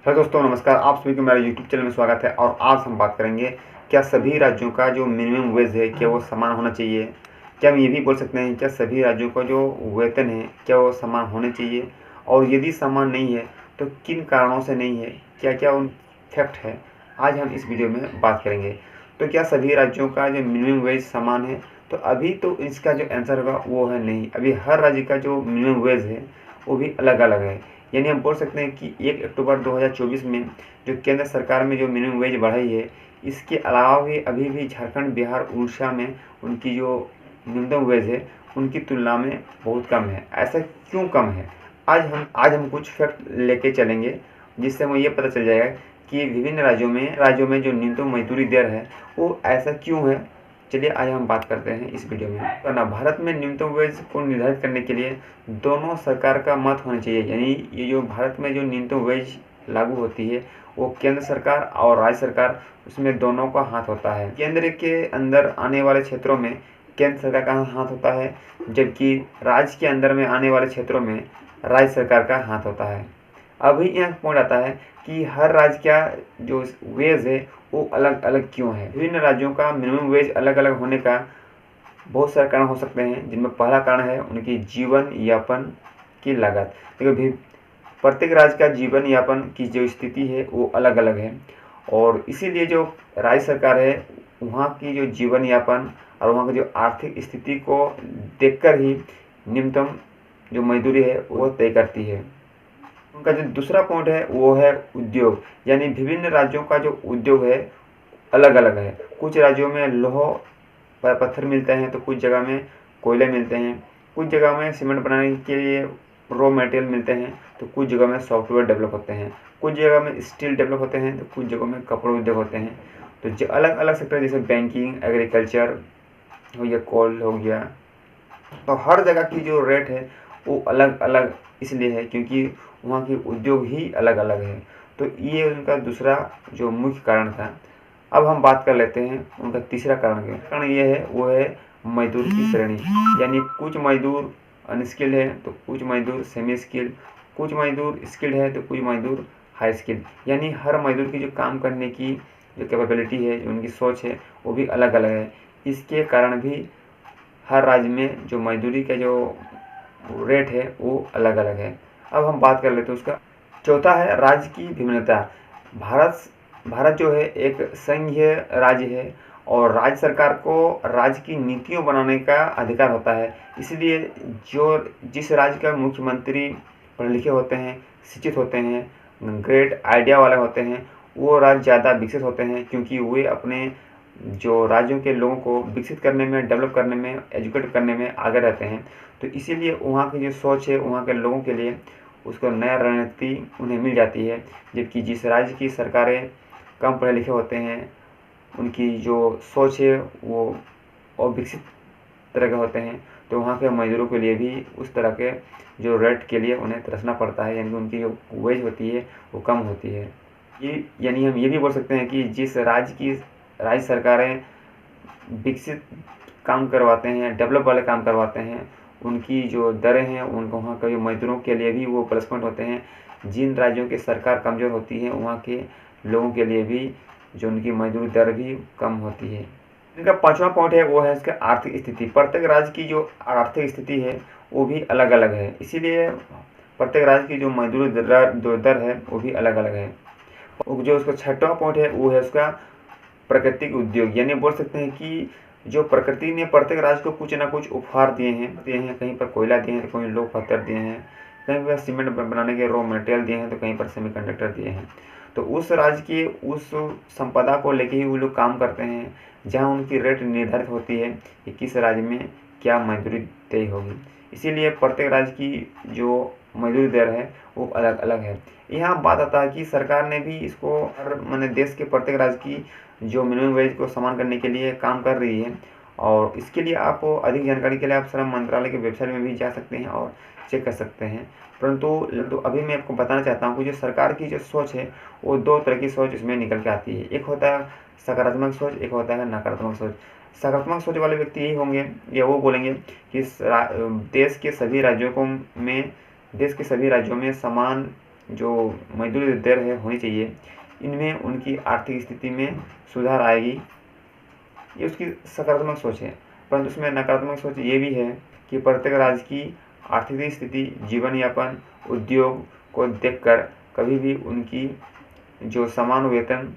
Hello दोस्तों, नमस्कार। आप सभी को मेरा यूट्यूब चैनल में स्वागत है। और आज हम बात करेंगे, क्या सभी राज्यों का जो मिनिमम वेज है क्या वो समान होना चाहिए। क्या हम ये भी बोल सकते हैं क्या सभी राज्यों का जो वेतन है क्या वो समान होने चाहिए, और यदि समान नहीं है तो किन कारणों से नहीं है, क्या क्या उन फैक्ट है, आज हम इस वीडियो में बात करेंगे। तो क्या सभी राज्यों का जो मिनिमम वेज समान है, तो अभी तो इसका जो आंसर होगा वो है नहीं। अभी हर राज्य का जो मिनिमम वेज है वो भी अलग अलग है। यानी हम बोल सकते हैं कि 1 अक्टूबर 2024 में जो केंद्र सरकार में जो मिनिमम वेज बढ़ाई है, इसके अलावा भी अभी भी झारखंड, बिहार, उड़ीसा में उनकी जो न्यूनतम वेज है उनकी तुलना में बहुत कम है। ऐसा क्यों कम है? आज हम कुछ फैक्ट लेके चलेंगे, जिससे हमें ये पता चल जाएगा कि विभिन्न राज्यों में जो न्यूनतम मजदूरी दर है वो ऐसा क्यों है। चलिए आज हम बात करते हैं इस वीडियो में। तो ना, भारत में न्यूनतम वेज को निर्धारित करने के लिए दोनों सरकार का मत होना चाहिए। यानी ये जो भारत में जो न्यूनतम वेज लागू होती है वो केंद्र सरकार और राज्य सरकार, उसमें दोनों का हाथ होता है। केंद्र के अंदर आने वाले क्षेत्रों में केंद्र सरकार का हाथ होता है, जबकि राज्य के अंदर में आने वाले क्षेत्रों में राज्य सरकार का हाथ होता है। अभी यहाँ पॉइंट आता है कि हर राज्य का जो वेज है वो अलग अलग क्यों है। विभिन्न राज्यों का मिनिमम वेज अलग अलग होने का बहुत सारे कारण हो सकते हैं, जिनमें पहला कारण है उनकी जीवन यापन की लागत। देखो, प्रत्येक राज्य का जीवन यापन की जो स्थिति है वो अलग अलग है, और इसीलिए जो राज्य सरकार है वहाँ की जो जीवन यापन और वहाँ की जो आर्थिक स्थिति को देखकर ही न्यूनतम जो मजदूरी है वो तय करती है। उनका जो दूसरा पॉइंट है वो है उद्योग। यानी विभिन्न राज्यों का जो उद्योग है अलग अलग है। कुछ राज्यों में लौह पत्थर मिलते हैं, तो कुछ जगह में कोयले मिलते हैं, कुछ जगह में सीमेंट बनाने के लिए रॉ मटेरियल मिलते हैं, तो कुछ जगह में सॉफ्टवेयर डेवलप होते हैं, कुछ जगह में स्टील डेवलप होते हैं, तो कुछ जगह में कपड़े उद्योग होते हैं। तो अलग अलग सेक्टर जैसे बैंकिंग, एग्रीकल्चर हो गया, कोल हो गया, तो हर जगह की जो रेट है वो अलग अलग इसलिए है क्योंकि वहाँ के उद्योग ही अलग अलग है। तो ये उनका दूसरा जो मुख्य कारण था। अब हम बात कर लेते हैं उनका तीसरा कारण का। कारण ये है वो है मजदूर की श्रेणी। यानी कुछ मजदूर अनस्किल्ड है तो कुछ मजदूर सेमी स्किल्ड, कुछ मजदूर स्किल्ड है तो कुछ मजदूर हाई स्किल्ड। यानी हर मजदूर की जो काम करने की जो कैपेबिलिटी है, जो उनकी सोच है, वो भी अलग अलग है। इसके कारण भी हर राज्य में जो मजदूरी का जो रेट है वो अलग अलग है। अब हम बात कर लेते हैं उसका। चौथा है राज्य की भिन्नता। भारत जो है एक संघीय राज्य है, और राज्य सरकार को राज्य की नीतियों बनाने का अधिकार होता है। इसलिए जिस राज्य का मुख्यमंत्री पढ़े लिखे होते हैं, शिक्षित होते हैं, ग्रेट आइडिया वाले होते हैं, वो राज्य ज़्यादा विकसित होते हैं, क्योंकि वे अपने जो राज्यों के लोगों को विकसित करने में, डेवलप करने में, एजुकेट करने में आगे रहते हैं। तो इसीलिए वहाँ की जो सोच है वहाँ के लोगों के लिए उसको नया रणनीति उन्हें मिल जाती है। जबकि जिस राज्य की सरकारें कम पढ़े लिखे होते हैं, उनकी जो सोच है वो अविकसित तरह के होते हैं, तो वहाँ के मजदूरों के लिए भी उस तरह के जो रेट के लिए उन्हें तरसना पड़ता है। यानी उनकी जो वेज होती है वो कम होती है। यानी हम ये भी बोल सकते हैं कि जिस राज्य सरकारें विकसित काम करवाते हैं, डेवलप वाले काम करवाते हैं, उनकी जो दरें हैं उनको वहाँ के मजदूरों के लिए भी वो प्लस पॉइंट होते हैं। जिन राज्यों की सरकार कमज़ोर होती है वहाँ के लोगों के लिए भी जो उनकी मजदूरी दर भी कम होती है। इनका पांचवा पॉइंट है वो है इसका आर्थिक स्थिति। प्रत्येक राज्य की जो आर्थिक स्थिति है वो भी अलग अलग है, इसीलिए प्रत्येक राज्य की जो मजदूरी दर है वो भी अलग अलग है। जो उसका छठवां पॉइंट है वो है उसका प्राकृतिक उद्योग। यानी बोल सकते हैं कि जो प्रकृति ने प्रत्येक राज्य को कुछ ना कुछ उपहार दिए हैं। कहीं पर कोयला दिए हैं तो कहीं लोह पत्थर दिए हैं, कहीं पर सीमेंट बनाने के रॉ मटेरियल दिए हैं, तो कहीं पर सेमीकंडक्टर दिए हैं। तो उस राज्य की उस संपदा को लेके ही वो लोग काम करते हैं, जहाँ उनकी रेट निर्धारित होती है कि किस राज्य में क्या मजदूरी तय होगी। इसीलिए प्रत्येक राज्य की जो मजदूरी दर है वो अलग अलग है। यहाँ बात आता है कि सरकार ने भी इसको मैंने देश के प्रत्येक राज्य की जो मिनिमम वेज को समान करने के लिए काम कर रही है, और इसके लिए आप अधिक जानकारी के लिए आप श्रम मंत्रालय के वेबसाइट में भी जा सकते हैं और चेक कर सकते हैं। परंतु अभी मैं आपको बताना चाहता हूँ कि जो सरकार की जो सोच है वो दो तरह की सोच इसमें निकल के आती है। एक होता है सकारात्मक सोच, एक होता है नकारात्मक सोच। सकारात्मक सोच वाले व्यक्ति यही होंगे या वो बोलेंगे कि देश के सभी राज्यों में समान जो मजदूरी दर है होनी चाहिए, इनमें उनकी आर्थिक स्थिति में सुधार आएगी। ये उसकी सकारात्मक सोच है। परंतु उसमें नकारात्मक सोच ये भी है कि प्रत्येक राज्य की आर्थिक स्थिति, जीवन यापन, उद्योग को देखकर कभी भी उनकी जो समान वेतन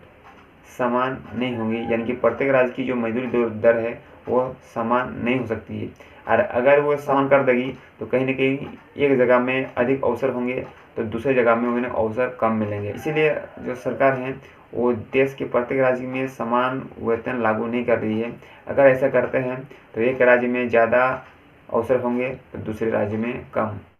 समान नहीं होंगी, यानी कि प्रत्येक राज्य की जो मजदूरी दर है वो समान नहीं हो सकती है। और अगर वो समान कर देगी तो कहीं ना कहीं एक जगह में अधिक अवसर होंगे तो दूसरे जगह में उन्हें अवसर कम मिलेंगे। इसीलिए जो सरकार है वो देश के प्रत्येक राज्य में समान वेतन लागू नहीं कर रही है। अगर ऐसा करते हैं तो एक राज्य में ज़्यादा अवसर होंगे तो दूसरे राज्य में कम।